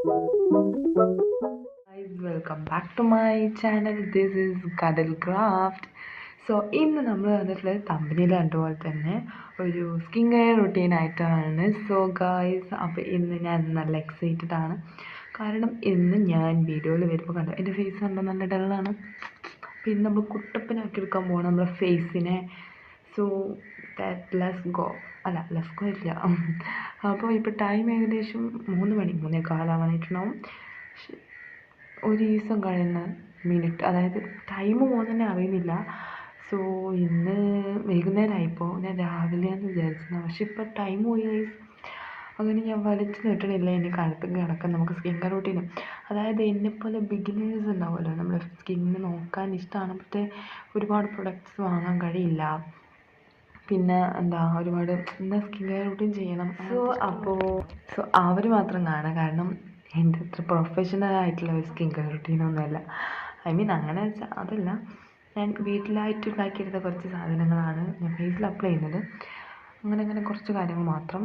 Guys, welcome back to my channel. This is Cuddle Craft. So ഇന്ന് നമ്മൾ വന്നിട്ടുള്ളത് തമ്പനിയിൽ കണ്ടുപോലെ തന്നെ ഒരു സ്കിൻ കെയർ റുട്ടീൻ ആയിട്ടാണ്. സോ ഗായ്സ്, അപ്പോൾ ഇന്ന് ഞാൻ നല്ല എക്സൈറ്റഡ് ആണ്. കാരണം ഇന്ന് ഞാൻ വീഡിയോയിൽ വരുമ്പോൾ കണ്ടു എൻ്റെ ഫേസ് കണ്ടോ നല്ല ഡള്ളാണ്. അപ്പോൾ ഇന്ന് നമ്മൾ കുട്ടപ്പനാക്കി എടുക്കാൻ പോകണം നമ്മുടെ ഫേസിനെ. So that let's go. അല്ല, ലെറ്റ്സ് ഗോ ഇല്ല. അപ്പോൾ ഇപ്പോൾ ടൈം ഏകദേശം 3 മണി 3:15 ഒരു ദിവസം കഴിയുന്ന മിനിറ്റ്, അതായത് ടൈം പോകുന്നതന്നെ അറിയുന്നില്ല. സോ ഇന്ന് വൈകുന്നേരമായിപ്പോൾ ഞാൻ രാവിലെയാണെന്ന് വിചാരിച്ചത്, പക്ഷെ ഇപ്പോൾ ടൈം പോയി ഗൈസ്. അങ്ങനെ ഞാൻ വലിച്ചു നീട്ടണില്ല. ഇനി കാലത്തേക്ക് കിടക്കാൻ നമുക്ക് സ്കിൻ കെയർ റൂട്ടീന്, അതായത് എന്നെപ്പോലെ ബിഗിനേഴ്സ് ഉണ്ടാവുമല്ലോ, നമ്മുടെ സ്കിന്നിന് നോക്കാൻ ഇഷ്ടമാണ്, പക്ഷേ ഒരുപാട് പ്രൊഡക്ട്സ് വാങ്ങാൻ കഴിയില്ല. പിന്നെ ഒരുപാട് സ്കിൻ കെയർ റൂട്ടീൻ ചെയ്യണം. സോ അവർ മാത്രം കാണാം. കാരണം എൻ്റെ അത്ര പ്രൊഫഷണൽ ആയിട്ടുള്ള ഒരു സ്കിൻ കെയർ റുട്ടീനൊന്നുമല്ല. ഐ മീൻ അങ്ങനെ വെച്ചാൽ അതല്ല, ഞാൻ വീട്ടിലായിട്ട് ഉണ്ടാക്കിയെടുത്ത കുറച്ച് സാധനങ്ങളാണ് ഞാൻ ഫേസിൽ അപ്ലൈ ചെയ്യുന്നത്. അങ്ങനെ കുറച്ച് കാര്യങ്ങൾ മാത്രം.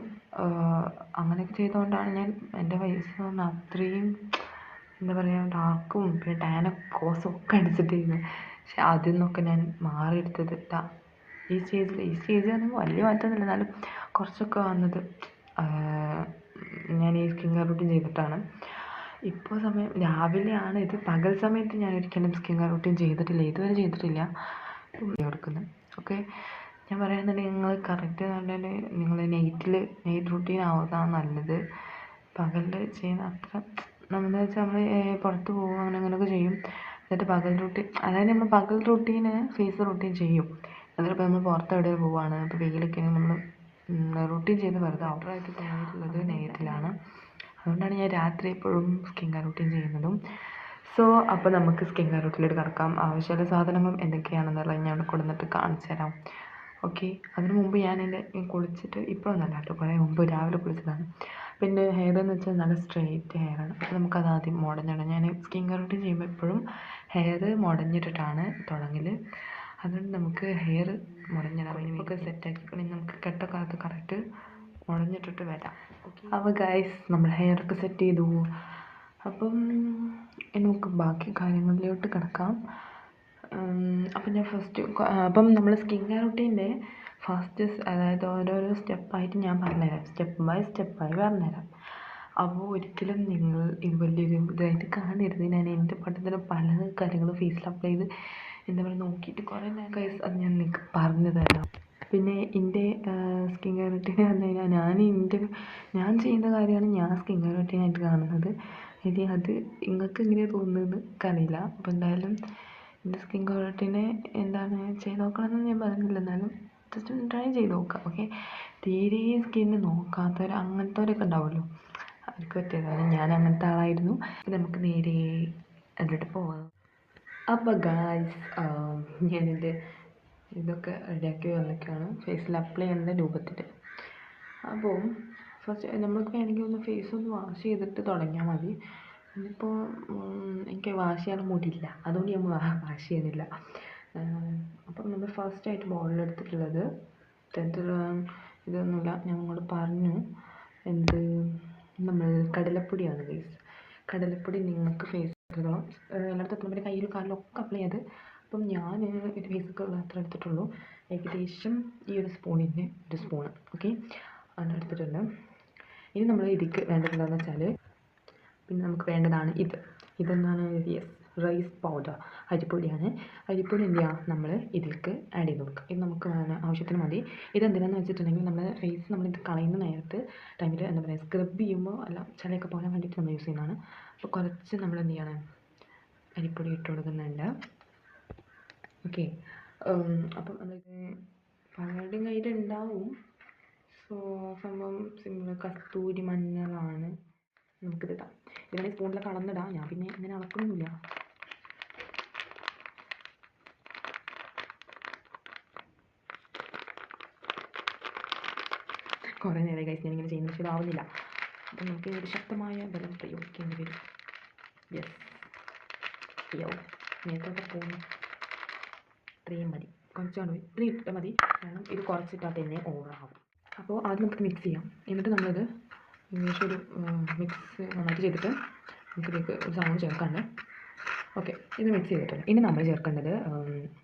അങ്ങനെയൊക്കെ ചെയ്തുകൊണ്ടാണ് ഞാൻ എൻ്റെ ഫേസ് അത്രയും ഡാർക്കും പിന്നെ ടാനൊക്കെ കോസും ഒക്കെ അടിച്ചിട്ടിരുന്നത്. പക്ഷെ അതിൽ നിന്നൊക്കെ ഞാൻ മാറിയെടുത്തത് ഈ സ്റ്റേജ് പറയുമ്പോൾ വലിയ മാറ്റമൊന്നുമില്ല, എന്നാലും കുറച്ചൊക്കെ വന്നത് ഞാൻ ഈ സ്കിൻ കെയർ റൂട്ടീൻ ചെയ്തിട്ടാണ്. ഇപ്പോൾ സമയം രാവിലെയാണ്. ഇത് പകൽ സമയത്ത് ഞാൻ ഒരിക്കലും സ്കിൻ കെയർ റൂട്ടീൻ ചെയ്തിട്ടില്ല, ഇതുവരെ ചെയ്തിട്ടില്ല. കൊടുക്കുന്നത് ഓക്കെ. ഞാൻ പറയുന്നുണ്ടെങ്കിൽ നിങ്ങൾ കറക്റ്റ് കണ്ടിട്ട് നിങ്ങൾ നൈറ്റ് റൂട്ടീൻ ആവുന്നതാണ് നല്ലത്. പകലിൽ ചെയ്യുന്ന അത്ര നമ്മളെന്ന് വെച്ചാൽ നമ്മൾ പുറത്ത് പോകും അങ്ങനെയൊക്കെ ചെയ്യും. എന്നിട്ട് പകൽ റൂട്ടീൻ, അതായത് നമ്മൾ പകൽ റൂട്ടീന് ഫേസ് റൂട്ടീൻ ചെയ്യും. എന്നിട്ടിപ്പോൾ നമ്മൾ പുറത്ത് എവിടെ പോവുകയാണ്, ഇപ്പോൾ വെയിലൊക്കെ നമ്മൾ റൂട്ടീൻ ചെയ്ത് വെറുതെ ഔട്ടറായിട്ട് പോയിട്ടുള്ളത് നൈറ്റിലാണ്. അതുകൊണ്ടാണ് ഞാൻ രാത്രി എപ്പോഴും സ്കിൻ കെയർ റൂട്ടീൻ ചെയ്യുന്നതും. സോ അപ്പോൾ നമുക്ക് സ്കിൻ കെയർ റൂട്ടീനിലേക്ക് കിടക്കാം. ആവശ്യമുള്ള സാധനങ്ങളും എന്തൊക്കെയാണെന്നുള്ളത് ഞാൻ കൊടുത്തിട്ട് കാണിച്ചു തരാം. ഓക്കെ. അതിന് മുമ്പ് ഞാൻ കുളിച്ചിട്ട് ഇപ്പോഴൊന്നല്ല കേട്ടോ, കുറേ മുമ്പ് രാവിലെ കുളിച്ചതാണ്. പിന്നെ ഹെയർ എന്ന് വെച്ചാൽ നല്ല സ്ട്രെയിറ്റ് ഹെയറാണ്. അപ്പോൾ നമുക്കത് ആദ്യം മുടഞ്ഞിടണം. ഞാൻ സ്കിൻ കെയർ റൂട്ടീൻ ചെയ്യുമ്പോൾ എപ്പോഴും ഹെയർ മുടഞ്ഞിട്ടിട്ടാണ് തുടങ്ങൽ. അതുകൊണ്ട് നമുക്ക് ഹെയർ മുടഞ്ഞിടാം. ഇനിയൊക്കെ സെറ്റാക്കിക്കണമെങ്കിൽ നമുക്ക് കെട്ടക്കാലത്ത് കറക്റ്റ് മുടഞ്ഞിട്ടിട്ട് വരാം. അപ്പോൾ ഗൈസ്, നമ്മൾ ഹെയറൊക്കെ സെറ്റ് ചെയ്തു. അപ്പം നമുക്ക് ബാക്കി കാര്യങ്ങളിലോട്ട് കിടക്കാം. അപ്പം ഞാൻ അപ്പം നമ്മൾ സ്കിൻ കെയർ റൂട്ടീൻ്റെ ഫസ്റ്റ്, അതായത് ഓരോരോ സ്റ്റെപ്പായിട്ട് ഞാൻ പറഞ്ഞുതരാം. സ്റ്റെപ്പ് ബൈ സ്റ്റെപ്പായി പറഞ്ഞുതരാം. അപ്പോൾ ഒരിക്കലും നിങ്ങൾ ഇത് വലിയൊരു ഇതായിട്ട് കാണരുത്. ഞാൻ എൻ്റെ പഠനത്തിന് പല കാര്യങ്ങളും ഫേസിൽ അപ്ലൈ ചെയ്ത് നോക്കിയിട്ട് കുറേ ഗൈസ് അത് ഞാൻ നിങ്ങൾക്ക് പറഞ്ഞു തരാം. പിന്നെ എൻ്റെ സ്കിൻ കെയർ റൂട്ടീൻ പറഞ്ഞു കഴിഞ്ഞാൽ ഞാൻ ചെയ്യുന്ന കാര്യമാണ് ഞാൻ സ്കിൻ കെയർ റൂട്ടീനായിട്ട് കാണുന്നത്. ഇനി അത് നിങ്ങൾക്ക് എങ്ങനെയാണ് തോന്നുന്നതെന്ന് എനിക്കറിയില്ല. അപ്പോൾ എന്തായാലും എൻ്റെ സ്കിൻ കെയർ റൂട്ടീനെ ചെയ്ത് നോക്കണമെന്ന് ഞാൻ പറയുന്നില്ല, എന്നാലും ജസ്റ്റ് ഒന്ന് ട്രൈ ചെയ്ത് നോക്കാം. ഓക്കെ. തീരെ സ്കിന്ന് അങ്ങനത്തെവരൊക്കെ ഉണ്ടാവുമല്ലോ, അവർക്ക് പറ്റിയതാണ്. ഞാൻ അങ്ങനത്തെ ആളായിരുന്നു. നമുക്ക് നേരെ അതിലോട്ട് പോവാം. അപ്പോൾ ഗായ്സ്, ഞാനെൻ്റെ ഇതൊക്കെ റെഡിയാക്കി വന്നിട്ടാണ് ഫേസിൽ അപ്ലൈ ചെയ്യുന്ന രൂപത്തിൽ. അപ്പോൾ ഫസ്റ്റ് നമ്മൾക്ക് വേണമെങ്കിൽ ഒന്ന് ഫേസ് ഒന്ന് വാഷ് ചെയ്തിട്ട് തുടങ്ങിയാൽ മതി. ഇന്നിപ്പോൾ എനിക്ക് വാഷ് ചെയ്യാൻ മുടിയില്ല, അതുകൊണ്ട് ഞാൻ വാഷ് ചെയ്യുന്നില്ല. അപ്പം നമ്മൾ ഫസ്റ്റായിട്ട് ബോളിലെടുത്തിട്ടുള്ളത് ഇതൊന്നുമില്ല, ഞങ്ങൾ പറഞ്ഞു നമ്മൾ കടലപ്പൊടിയാണ് ഗൈസ്. കടലപ്പൊടി നിങ്ങൾക്ക് ഫേസ് എല്ലായിടത്തും നമ്മുടെ കയ്യിലും കാലിലൊക്കെ അപ്ലൈ ചെയ്ത്. അപ്പം ഞാൻ ഒരു ഫേസൊക്കെ അത്ര എടുത്തിട്ടുള്ളൂ. ഏകദേശം ഈ ഒരു സ്പൂണിൻ്റെ ഒരു സ്പൂണ് ഓക്കെ അങ്ങനെ എടുത്തിട്ടുണ്ട്. ഇനി നമ്മൾ ഇതിക്ക് വേണ്ടതെന്ന് വെച്ചാൽ, പിന്നെ നമുക്ക് വേണ്ടതാണ് ഇതെന്താണ്, റൈസ് പൗഡർ, അരിപ്പൊടിയാണ്. അരിപ്പൊടി എന്ത് ചെയ്യുക, നമ്മൾ ഇതിലേക്ക് ആഡ് ചെയ്ത് കൊടുക്കുക. ഇത് നമുക്ക് ആവശ്യത്തിന് മതി. ഇതെന്തിനാന്ന് വെച്ചിട്ടുണ്ടെങ്കിൽ നമ്മുടെ ഫേസ് നമ്മളിത് കളയുന്ന ടൈമിൽ സ്ക്രബ് ചെയ്യുമ്പോൾ ചളിയൊക്കെ പോകാൻ വേണ്ടിയിട്ട് നമ്മൾ യൂസ് ചെയ്യുന്നതാണ്. അപ്പോൾ കുറച്ച് നമ്മൾ എന്ത് ചെയ്യണം, അരിപ്പൊടി ഇട്ട് കൊടുക്കുന്നുണ്ട്. ഓക്കെ. അപ്പം നമ്മളിത് പലരുടെയും കയ്യിലുണ്ടാവും. സോ സംഭവം സിമ്പിൾ, കസ്തൂരി മഞ്ഞളാണ്. നമുക്കിതിടാം. ഇതിനെ സ്പൂണിലൊക്കെ അളന്നിടാം. ഞാൻ പിന്നെ ഇങ്ങനെ അളക്കൊന്നുമില്ല. കുറേ നേരം കഴിച്ച് ഞാനിങ്ങനെ ചെയ്യുന്നത്, പക്ഷേ ഇതാവുന്നില്ല. അപ്പം നമുക്ക് ഒരു ശക്തമായ ബലം പ്രയോഗിക്കേണ്ടി വരും. യെസ്, നേരത്തെ പോകുന്നു. ഇത്രയും മതി, കുറച്ചാണ് ഇത്രയും ഇട്ടാൽ മതി. കാരണം ഇത് കുറച്ചിട്ടാൽ തന്നെ ഓവറാകും. അപ്പോൾ ആദ്യം നമുക്ക് മിക്സ് ചെയ്യാം. എന്നിട്ട് നമ്മളിത് ഏകദേശം ഒരു മിക്സ് നന്നായിട്ട് ചെയ്തിട്ട് നമുക്കിതിലേക്ക് ഒരു സാധനം ചേർക്കാണ്ട്. ഓക്കെ, ഇത് മിക്സ് ചെയ്തിട്ടുണ്ട്. ഇനി നമ്മൾ ചേർക്കേണ്ടത്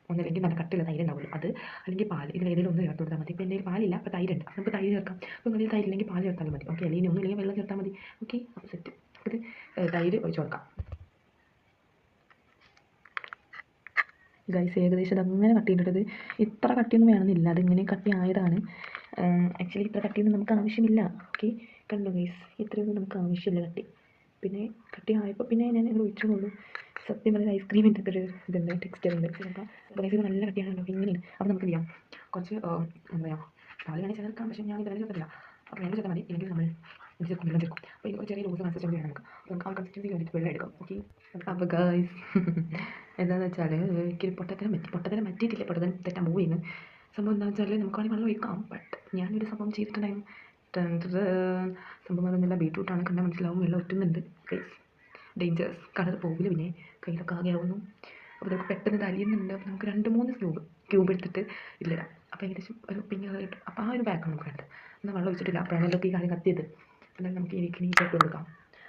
ഒന്നില്ലെങ്കിൽ നല്ല കട്ടിയുള്ള തൈര് ഉണ്ടാവുള്ളൂ, അത് അല്ലെങ്കിൽ പാൽ, ഇതിൽ ഏതെങ്കിലും ഒന്ന് ചേർത്ത് കൊടുത്താൽ മതി. ഇപ്പോൾ എൻ്റെ പാലില്ല, അപ്പോൾ തൈരുണ്ട്, നമുക്ക് തൈര് ചേർക്കാം. അപ്പോൾ നിങ്ങൾ തൈരില്ലെങ്കിൽ പാൽ ചേർത്താലും മതി. ഓക്കെ, അല്ലെങ്കിൽ ഒന്നുമില്ലെങ്കിൽ വെള്ളം ചേർത്താൽ മതി. ഓക്കെ, അപ്പോൾ സെറ്റ്. ഇത് തൈര് ഒഴിച്ച് കൊടുക്കാം. ഗൈസ് ഏകദേശം അങ്ങനെ കട്ട് ചെയ്തിട്ടത് ഇത്ര കട്ടിയൊന്നും വേണമെന്നില്ല, അതിങ്ങനെ കട്ടി ആയതാണ്. ആക്ച്വലി ഇത്ര കട്ടിയൊന്നും നമുക്ക് ആവശ്യമില്ല. ഓക്കെ, കണ്ടു ഗൈസ്, ഇത്രയൊന്നും നമുക്ക് ആവശ്യമില്ല കട്ടി. പിന്നെ കട്ടി ആയപ്പോൾ പിന്നെ ഞാൻ ഇത് ഒഴിച്ചോളൂ. സത്യം പറഞ്ഞാൽ ഐസ്ക്രീമിൻ്റെ ഒരു ഇതുണ്ട്, ടെക്സ്ചർ ഉണ്ട്. അപ്പോൾ ഗൈസ് ഇത് നല്ല കട്ടിയാണല്ലോ, ഇങ്ങനെയാണ്. അപ്പോൾ നമുക്ക് ചെയ്യാം, കുറച്ച് എന്താ പറയുക, പാല് വേണമെങ്കിൽ ചേർക്കാം, പക്ഷേ ഞാൻ ഇതെല്ലാം ചേർത്തില്ല. അപ്പോൾ വേണ്ടി ചേർത്താൽ മതി, അല്ലെങ്കിൽ നമ്മൾ ചേർക്കും, വെള്ളം ചേർക്കും. അപ്പോൾ ഇത് ചെറിയ ലൂസ് കൺസിസ്റ്റൻസി വേണം നമുക്ക്. അപ്പോൾ നമുക്ക് ആ കൺസിസ്റ്റൻസി വേണ്ടിയിട്ട് വെള്ളം എടുക്കാം. ഓക്കെ, അപ്പോൾ ഗൈസ് എന്താണെന്ന് വെച്ചാൽ എനിക്ക് പൊട്ടത്തരം പറ്റിയിട്ടില്ല, പൊട്ടത്തരം തെറ്റാൻ പോവുകയാണ്. സംഭവം എന്താണെന്ന് വെച്ചാൽ നമുക്ക് വേണമെങ്കിൽ വെള്ളം ഒഴിക്കാം, ബട്ട് ഞാനൊരു സംഭവം ചെയ്തിട്ടുണ്ടായിരുന്നു. സംഭവം പറയുന്നില്ല, ബീട്രൂട്ടാണ്, കണ്ടാൽ മനസ്സിലാവും, വെള്ളം ഒറ്റുന്നുണ്ട് ഗൈസ്. ഡേഞ്ചേഴ്സ്, കളർ പോകില്ല, പിന്നെ കയ്യിലൊക്കെ ആകെ ആവുന്നു. അപ്പോൾ നമുക്ക് പെട്ടെന്ന് തലിയുന്നുണ്ട്. അപ്പോൾ നമുക്ക് 2-3 ക്യൂബ് എടുത്തിട്ട് ഇതിലിടാം. അപ്പോൾ ഏകദേശം ഒരു പിങ്ക് കളർ കിട്ടും. അപ്പോൾ ആ ഒരു ബാക്കാണ് നമുക്ക് വേണ്ടത്. എന്നാൽ വെള്ളം ഒഴിച്ചിട്ടില്ല, അപ്പോഴാണ് ഈ കാര്യം കത്തിയത്. എന്നാലും നമുക്ക് എനിക്ക് നീറ്റായിട്ട് കൊടുക്കാം.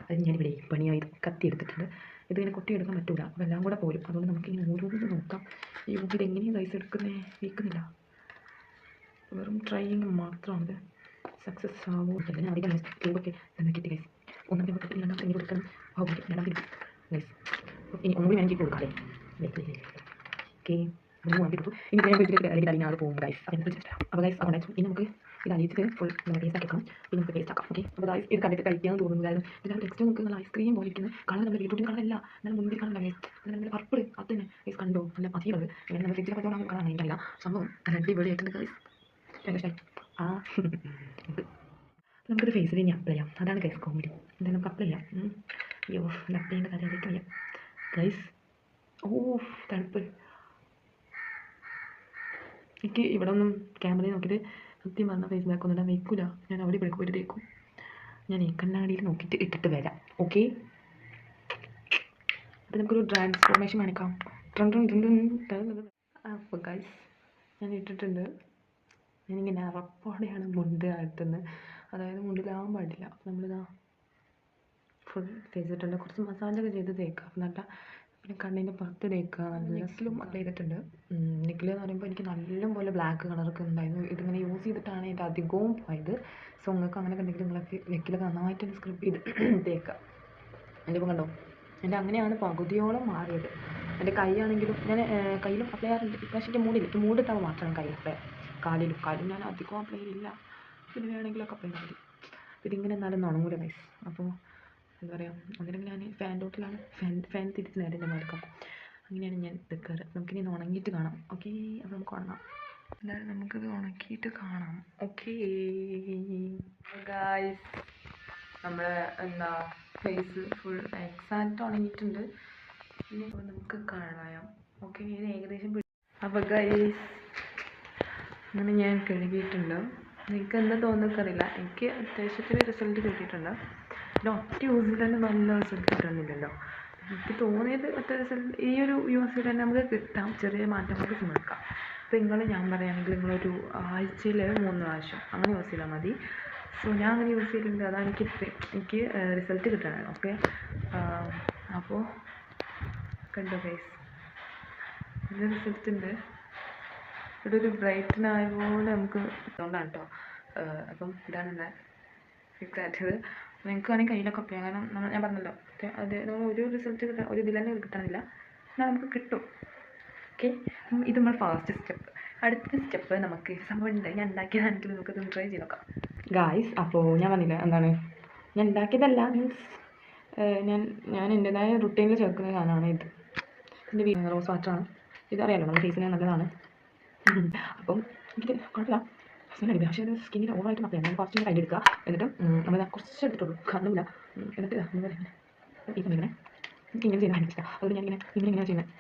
അത് ഞാനിവിടെ പണിയായി കത്തി എടുത്തിട്ടുണ്ട്. ഇതിങ്ങനെ കൊട്ടിയെടുക്കാൻ പറ്റില്ല, അപ്പോൾ എല്ലാം കൂടെ പോരും. അതുകൊണ്ട് നമുക്ക് ഇങ്ങനെ ഓരോന്നും നോക്കാം. ഈ മുമ്പിൽ എങ്ങനെയാണ് റൈസ് എടുക്കുന്നത് വീക്കുന്നില്ല, വെറും ട്രൈയിങ് മാത്രമാണിത്. സക്സസ് ആവും. ഞാൻ ആദ്യം ക്യൂബൊക്കെ തന്നെ കിട്ടി ഗൈസ്. ഒന്നാം ക്യൂബ് രണ്ടാമത്തെ ഇങ്ങനെ കൊടുക്കണം. രണ്ടാമത്തെ ഗൈസ് ഇനി ഒന്നുകൂടി വേണമെങ്കിൽ കൊടുക്കാം അല്ലേ. ഓക്കെ, ഇനി ഞാൻ വീട്ടിലേക്ക് അല്ലെങ്കിൽ അതിനാൾ പോകും ഗൈസ്. അപ്പോൾ ഗൈസ് അവിടെ ഇനി നമുക്ക് ഇത് അരിച്ചിട്ട് ഫുൾ ടേസ്റ്റ് ആക്കി വെക്കണം. പിന്നെ നമുക്ക് ടേസ്റ്റ് ആക്കാം. ഓക്കെ, അപ്പോൾ ഗൈസ് ഇത് കണ്ടിട്ട് കഴിക്കാൻ തോന്നുന്നു. കാരണം ഇതിൻ്റെ ടെക്സ്റ്റ് നമുക്ക് നല്ല ഐസ്ക്രീം പോലെ ഇരിക്കുന്നത്. കളർ നമ്മുടെ ബീട്രൂട്ടിന് കളറല്ല, നല്ല മുന്തിരി കളറല്ല ഗൈസ്, നല്ല പർപ്പിൾ. അത് തന്നെ ഗൈസ് കണ്ടോ, നല്ല മതിയുള്ളത്. ഇങ്ങനെ നമ്മൾ ഫ്രിഡ്ജിൽ പറ്റുന്ന കളറാണ് എനിക്കല്ല. സംഭവം അടിപൊളിയായിട്ടുണ്ട് ഗൈസ്. ആ നമുക്കിത് ഫേസിൽ ഇനി അപ്ലൈ ചെയ്യാം. അതാണ് ഗൈസ് കോമഡി. എന്തായാലും നമുക്ക് അപ്ലൈ ചെയ്യാം. അയ്യോ, അപ്ലൈ ചെയ്യേണ്ട കാര്യമായിരിക്കും ചെയ്യാം ഗൈസ്. ഓ തണുപ്പ്. എനിക്ക് ഇവിടെ ഒന്നും ക്യാമറയിൽ നോക്കിയിട്ട് സത്യം പറഞ്ഞാൽ ഫേസ് ബാക്ക് ഒന്നും ഇടാൻ വെക്കില്ല. ഞാൻ അവിടെ ഇവിടെ പോയിട്ട് തേക്കും. ഞാൻ ഈ കണ്ണാടിയിൽ നോക്കിയിട്ട് ഇട്ടിട്ട് വരാം. ഓക്കെ, അപ്പോൾ നമുക്കൊരു ട്രാൻസ്ഫോർമേഷൻ കാണിക്കാം. അപ്പോൾ ഗൈസ് ഞാൻ ഇട്ടിട്ടുണ്ട്. ഞാനിങ്ങനെ അറപ്പോടെയാണ് മുണ്ട് ആട്ടുന്നത്, അതായത് മുണ്ടിലാവാൻ പാടില്ല. അപ്പോൾ നമ്മളിതാ ഫുൾ തേച്ചിട്ടുണ്ട്. കുറച്ച് മസാജൊക്കെ ചെയ്ത് തേക്കുക, നല്ല പിന്നെ കണ്ണിൻ്റെ പുറത്ത് തേക്കുക. നല്ല നെക്കിലും അപ്ലൈ ചെയ്തിട്ടുണ്ട്. നെക്കിൽ എന്ന് പറയുമ്പോൾ എനിക്ക് നല്ലപോലെ ബ്ലാക്ക് കളറൊക്കെ ഉണ്ടായിരുന്നു. ഇതിങ്ങനെ യൂസ് ചെയ്തിട്ടാണ് എൻ്റെ അധികവും പോയത്. സോ നിങ്ങൾക്ക് അങ്ങനെ ഉണ്ടെങ്കിൽ നിങ്ങളൊക്കെ നെക്കിലൊക്കെ നന്നായിട്ട് സ്ക്രബ് ചെയ്ത് തേക്കുക. എൻ്റെ ഇപ്പോൾ കണ്ടോ, എൻ്റെ അങ്ങനെയാണ് പകുതിയോളം മാറിയത്. എൻ്റെ കൈയാണെങ്കിലും ഞാൻ കയ്യിലും അപ്ലൈ ചെയ്യാറുണ്ട്. ഇപ്രാവശ്യം എനിക്ക് മൂടില്ല, മൂടിട്ടാൽ മാത്രമാണ് കയ്യിൽ അപ്ലൈ. കാലിലും ഞാൻ അധികം അപ്ലൈ ചെയ്യില്ല. പിന്നെ വേണമെങ്കിലൊക്കെ അപ്ലൈ ചെയ്താൽ മതി. ഇതിങ്ങനെ എന്നാലും ഉണങ്ങൂല ഗൈസ്. അപ്പോൾ എന്താ പറയുക, അങ്ങനെയെങ്കിൽ ഞാൻ ഫാനിലോട്ടിലാണ് ഫാൻ തിരിച്ച് നേരെ എൻ്റെ മേൽക്കാം. അങ്ങനെയാണ് ഞാൻ എടുക്കാറ്. നമുക്കിനി ഇത് ഉണങ്ങിയിട്ട് കാണാം. ഓക്കെ, അപ്പോൾ നമുക്ക് ഉണങ്ങാം. എന്തായാലും നമുക്കിത് ഉണക്കിയിട്ട് കാണാം. ഓക്കെ ഗൈസ്, നമ്മുടെ എന്താ ഫേസ് ഫുൾ എക്സാക്റ്റ് ഉണങ്ങിയിട്ടുണ്ട്. ഇനി നമുക്ക് കളയാം. ഓക്കെ, ഇത് ഏകദേശം. അപ്പോൾ ഗൈസ് അങ്ങനെ ഞാൻ കഴുകിയിട്ടുണ്ട്. നിങ്ങൾക്ക് എന്താ തോന്നുന്നറിയില്ല, എനിക്ക് അത്യാവശ്യത്തിന് റിസൾട്ട് കിട്ടിയിട്ടുണ്ട്. പിന്നെ ഒറ്റ യൂസിൽ തന്നെ നല്ല റിസൾട്ട് കിട്ടുന്നില്ലല്ലോ. എനിക്ക് തോന്നിയത് ഒറ്റ റിസൾട്ട് ഈ ഒരു യൂസിൽ തന്നെ നമുക്ക് കിട്ടാം. ചെറിയ മാറ്റങ്ങൾക്ക് നോക്കാം. അപ്പോൾ നിങ്ങൾ ഞാൻ പറയുകയാണെങ്കിൽ നിങ്ങളൊരു ആഴ്ചയിൽ 3 പ്രാവശ്യം അങ്ങനെ യൂസ് ചെയ്താൽ മതി. സോ ഞാൻ അങ്ങനെ യൂസ് ചെയ്തിട്ടുണ്ട്. അതാണ് എനിക്ക് റിസൾട്ട് കിട്ടണം. ഓക്കെ, അപ്പോൾ കണ്ടോ ഗൈസ്, നല്ല റിസൾട്ട് ഉണ്ട്. ഇവിടെ ഒരു ബ്രൈറ്റൻ ആയതുകൊണ്ട് നമുക്ക് ഇതുകൊണ്ടാണ് കേട്ടോ. അപ്പം ഇതാണ് എൻ്റെ ഫിക്സായിട്ടത്. നിങ്ങൾക്ക് വേണമെങ്കിൽ കയ്യിലൊക്കെ അപ്ലൈ ചെയ്യാം. കാരണം ഞാൻ പറഞ്ഞല്ലോ, അത് നമ്മൾ ഒരു റിസൾട്ട് കിട്ടാൻ ഒരു ഇതിൽ തന്നെ കിട്ടണമെന്നില്ല, എന്നാൽ നമുക്ക് കിട്ടും. ഓക്കെ, ഇത് നമ്മൾ ഫസ്റ്റ് സ്റ്റെപ്പ്. അടുത്ത സ്റ്റെപ്പ് നമുക്ക് സംഭവം ഉണ്ട്, ഞാൻ ഉണ്ടാക്കിയതാണെങ്കിൽ നമുക്കത് ട്രൈ ചെയ്ത് നോക്കാം ഗായ്സ്. അപ്പോൾ ഞാൻ പറഞ്ഞില്ല എന്താണ്, ഞാൻ ഉണ്ടാക്കിയതല്ല, മീൻസ് ഞാൻ എൻ്റെതായ റുട്ടീനിൽ ചേർക്കുന്ന സാധനമാണ് ഇത്. എൻ്റെ റോസ് വാട്ടറാണ്. ഇതറിയാലോ നമ്മുടെ ഫേസിന് നല്ലതാണ്. അപ്പം എനിക്ക് കുഴപ്പമില്ല, സ്മെല്ലടിക്കുക. പക്ഷേ അത് സ്കിന്നിൽ ഓവറായിട്ട് അപ്ലൈ ചെയ്യാം. ഞാൻ കുറച്ച് കയ്യിൽ എടുക്കുക, എന്നിട്ട് നമ്മൾ കുറച്ച് എടുത്തിട്ടുള്ളൂ, കാണുന്നില്ല. എന്നിട്ട് ഇങ്ങനെ എനിക്ക് ഇങ്ങനെ ചെയ്താൽ എനിക്ക് ഇഷ്ടം. അതുകൊണ്ട് ഞാനിങ്ങനെ ഇങ്ങനെ ചെയ്യുന്നത്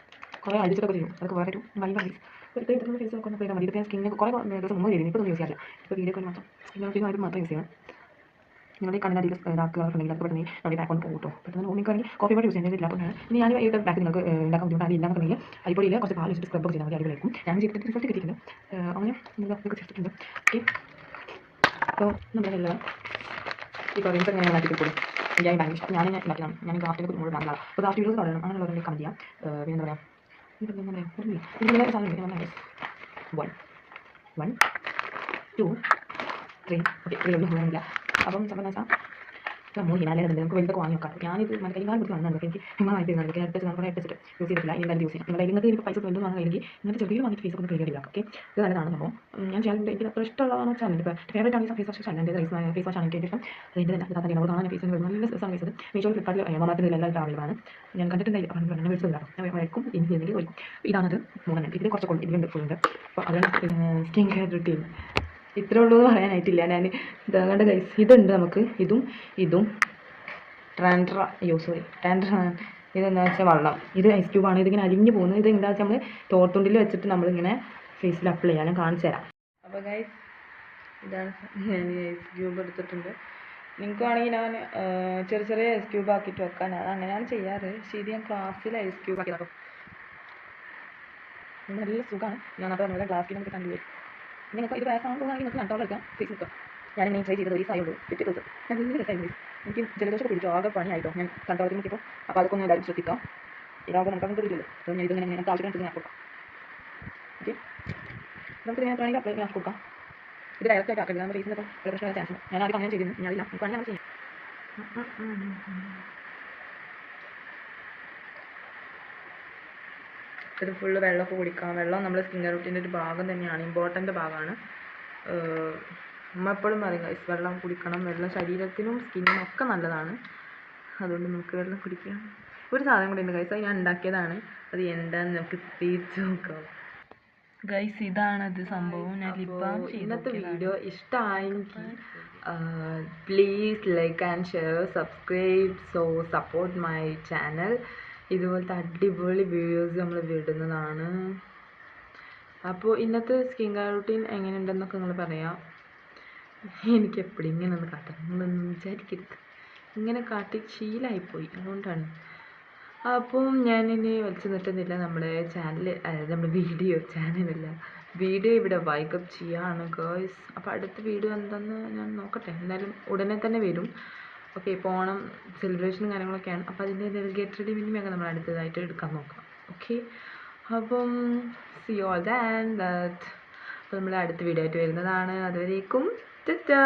കുറേ അടിച്ചിട്ടൊക്കെ ചെയ്യും. അതൊക്കെ വേറെ ഒരു വൈബായി എടുത്ത് എടുക്കുന്ന ഫേസ് ഒക്കെ ഒന്ന് മതി. ഇതൊക്കെ ഞാൻ സ്കിന്നൊക്കെ കുറേ ദിവസം മുമ്പ് ചെയ്തു, ഇപ്പോൾ ഒന്നും യൂസ് ചെയ്യാറില്ല. ഇപ്പോൾ വീഡിയോ കൊണ്ട് മാത്രം സ്കിന്നോട്ടിന് മാത്രം യൂസ് ചെയ്യണം. നിങ്ങളുടെ കണ്ണിനടിയിൽ ഡാർക്ക് കളർ ഉണ്ടെങ്കിൽ അതൊക്കെ പെട്ടെന്ന് നമ്മുടെ ബാക്ക് കൊണ്ട് പോകട്ടോ. പെട്ടെന്ന് ഓമിക്കാണെങ്കിൽ കോഫി പൊടി യൂസ് ചെയ്യുന്നത് ഇല്ലാത്തതാണ്. ഇനി ഞാൻ ഈ ബാക്ക് നിങ്ങൾക്ക് ഉണ്ടാക്കാൻ ബുദ്ധിമുട്ടാണ്. ഇല്ലാന്നുണ്ടെങ്കിൽ അരിപ്പൊടിയിൽ കുറച്ച് പാൽ വെച്ചിട്ട് സ്ക്രബ് ചെയ്താൽ മതി, അടിപൊളിയായിരിക്കും. ഞാൻ ചെയ്തിട്ട് റിസൾട്ട് കിട്ടിയിട്ടുണ്ട്. അങ്ങനെ നിങ്ങൾക്ക് ചേർത്തിട്ടുണ്ട്. ഓക്കെ, അപ്പോൾ നമ്മുടെ എല്ലാം ഈ കറീസ് എങ്ങനെ ഉണ്ടാക്കി കൊടുക്കും എനിക്ക് ഭയങ്കര ഇഷ്ടം. ഞാൻ ഉണ്ടാക്കിയതാണ്. ഞാൻ ക്രാഫ്റ്റിനെ കുറിച്ച് മുഴുവൻ കാണാം. അപ്പോൾ ക്രാഫ്റ്റ് വീഡിയോസ് കാണണം അങ്ങനെയുള്ളവരെ കമൻറ്റ് ചെയ്യാം. പിന്നെ എന്താ പറയുക ഇതിങ്ങനെ സാധനം 1 1 2 3 ഓക്കെ 3 ഒന്നും പോകാനില്ല. അപ്പം സംഭവം വെച്ചാൽ നമ്മൾ ഹിമാലയ നമുക്ക് വലുതൊക്കെ വാങ്ങി വെക്കാം. ഞാനിത് കൈകാലം കൊടുത്ത് കാണുന്നുണ്ട്. എനിക്ക് ഹിമാലയ എടുത്തിട്ട് എടുത്തിട്ട് യൂസ് ചെയ്തിട്ടില്ല. ഇനി എന്തായാലും യൂസ് ചെയ്യാം. നിങ്ങളുടെ ഇന്നത്തെ എനിക്ക് പൈസ എന്തും വാങ്ങാൻ കഴിഞ്ഞെങ്കിൽ ഇന്നത്തെ ചെറിയ വാങ്ങിയിട്ട് ഫേസ് ഒക്കെ ക്ലിയർ ചെയ്യാം. ഓക്കെ ഇത് നല്ലതാണ് സംഭവം. ഞാൻ ചെയ്യാൻ എനിക്ക് അത്ര ഇഷ്ടമുള്ളതാണ് ചാനൽ. ഇപ്പോൾ ഫേവറേറ്റ് ആണെങ്കിൽ face wash channel face wash ആണ് എനിക്ക് ഇഷ്ടം. അതിൻ്റെ തന്നെ അത് തന്നെ നമ്മൾ കാണാൻ ഫേസിന് നല്ല രസമാണ് ഫേസ്. മീഷോ ഫ്ലിപ്കാർട്ടിൽ മൊമാറ്റിൽ എല്ലാവരും അവൈലബിൾ ആണ്. ഞാൻ കണ്ടിട്ടുണ്ടായി പറഞ്ഞ വിളിച്ചതാണ്. ഞാൻ വരക്കും എനിക്ക് എന്തെങ്കിലും ഒരു ഇതാണത് 3 ഇതിൽ കുറച്ച് കൊള്ളു ഇതിലുണ്ട് ഫുള്ളുണ്ട്. അപ്പോൾ അതാണ് സ്കിൻ കെയർ റുട്ടീൻ. ഇത്രേ ഉള്ളൂ എന്ന് പറയാനായിട്ടില്ല. ഞാൻ ഇതാകേണ്ട കൈസ് ഇതുണ്ട് നമുക്ക് ഇതും ട്രാൻഡ്ര ഇതെന്താ വെച്ചാൽ വെള്ളം. ഇത് ഐസ് ക്യൂബാണ്. ഇതിങ്ങനെ അലിഞ്ഞ് പോകുന്നത്. ഇത് എന്താ വെച്ചാൽ നമ്മൾ തോർത്തുണ്ടിൽ വെച്ചിട്ട് നമ്മളിങ്ങനെ ഫേസിൽ അപ്ലൈ ചെയ്യാൻ കാണിച്ചു തരാം. അപ്പോൾ ഗൈസ് ഇതാണ് ഞാൻ ഐസ് ക്യൂബ് എടുത്തിട്ടുണ്ട്. നിങ്ങൾക്ക് വേണമെങ്കിൽ ഞാൻ ചെറിയ ഐസ് ക്യൂബ് ആക്കിയിട്ട് വെക്കാൻ അങ്ങനെയാണ് ചെയ്യാറ്. ശരി ഞാൻ ക്ലാസ്സിൽ ഐസ് ക്യൂബ് ആക്കി നോക്കും. നല്ല സുഖമാണ്. ഞാൻ അപ്പോൾ നമ്മുടെ ഗ്ലാസ്സിൽ നമുക്ക് കണ്ടുവരും. നിങ്ങൾക്ക് ഇത് വയസ്സാണെന്ന് തോന്നുകയാണെങ്കിൽ നിങ്ങൾക്ക് കണ്ടോളം എടുക്കാം ഫേസ് നോക്കാം. ഞാനിങ്ങനെ ട്രൈ ചെയ്തത് ഒരു ആയുള്ളൂ 50 ദിവസം. നല്ല രസമായിരുന്നു. എനിക്ക് ജലദോഷം പിടിച്ചു ആകെ പണിയായിട്ടോ. ഞാൻ കണ്ടോളത്തിൽ നോക്കിയപ്പോൾ അപ്പോൾ അതൊക്കെ ഒന്ന് എല്ലാവരും ശ്രദ്ധിക്കാം. ഇതാകുമ്പോൾ നമുക്ക് അങ്ങോട്ട് കിട്ടില്ലല്ലോ. അപ്പോൾ ഞാൻ ഇതിങ്ങനെ നമുക്ക് ആവശ്യത്തിന് ഞാൻ കൊടുക്കാം. ഓക്കെ നമുക്ക് ഞാൻ വേണമെങ്കിൽ അപ്ലൈ ചെയ്യാൻ കൊടുക്കാം. ഇത് ഡയറക്റ്റ് ആയിട്ട് ആക്കരുത്. നമ്മുടെ ഫേസിന് ഇപ്പോൾ പ്രശ്നം വരാൻ ചാൻസ്. ഞാൻ ആദ്യം അങ്ങനെ ചെയ്തിരുന്നു. ഞാനില്ല നമുക്ക് വേണമെങ്കിൽ അങ്ങനെ ചെയ്യാം. ഇത് ഫുള്ള് വെള്ളമൊക്കെ കുടിക്കാം. വെള്ളം നമ്മുടെ സ്കിൻ കെയർ റൂട്ടീൻ്റെ ഒരു ഭാഗം തന്നെയാണ്. ഇമ്പോർട്ടൻ്റ് ഭാഗമാണ്. നമ്മൾ എപ്പോഴും പറയും വെള്ളം കുടിക്കണം. വെള്ളം ശരീരത്തിനും സ്കിന്നിനും ഒക്കെ നല്ലതാണ്. അതുകൊണ്ട് നമുക്ക് വെള്ളം കുടിക്കാം. ഒരു സാധനം കൂടി ഉണ്ട് ഗൈസ്. അത് ഞാൻ ഉണ്ടാക്കിയതാണ്. അത് എന്താണെന്ന് നമുക്ക് തീർച്ച നോക്കാം. ഗൈസ് ഇതാണത് സംഭവം. ഞാൻ ഇന്നത്തെ വീഡിയോ ഇഷ്ടമായെങ്കിൽ please like and share subscribe support my channel. ഇതുപോലത്തെ അടിപൊളി വീഡിയോസ് നമ്മൾ വിടുന്നതാണ്. അപ്പോൾ ഇന്നത്തെ സ്കിൻ കെയർ റൂട്ടീൻ എങ്ങനെയുണ്ടെന്നൊക്കെ നിങ്ങൾ പറയാം. എനിക്ക് എപ്പോഴും ഇങ്ങനെ ഒന്ന് കാട്ടാം നിങ്ങളൊന്നും വിചാരിക്കരുത്. ഇങ്ങനെ കാട്ടി ശീലമായിപ്പോയി അതുകൊണ്ടാണ്. അപ്പം ഞാനിനി വലിച്ചു നിർത്തുന്നില്ല. നമ്മുടെ ചാനൽ നമ്മുടെ വീഡിയോ ഇവിടെ വൈക്കപ്പ് ചെയ്യാണ് ഗേൾസ്. അപ്പോൾ അടുത്ത വീഡിയോ എന്താണെന്ന് ഞാൻ നോക്കട്ടെ. എന്തായാലും ഉടനെ തന്നെ വരും. ഓക്കെ ഇപ്പോൾ ഓണം സെലിബ്രേഷനും കാര്യങ്ങളൊക്കെയാണ്. അപ്പോൾ അതിൻ്റെ ഗെറ്റ് റെഡി മിനിമയൊക്കെ നമ്മൾ അടുത്തതായിട്ട് എടുക്കാൻ നോക്കാം. ഓക്കെ അപ്പം സീ ഓൾ ദാറ്റ്. അപ്പോൾ നമ്മൾ അടുത്ത വീഡിയോ ആയിട്ട് വരുന്നതാണ്. അതുവരേക്കും ടാറ്റാ.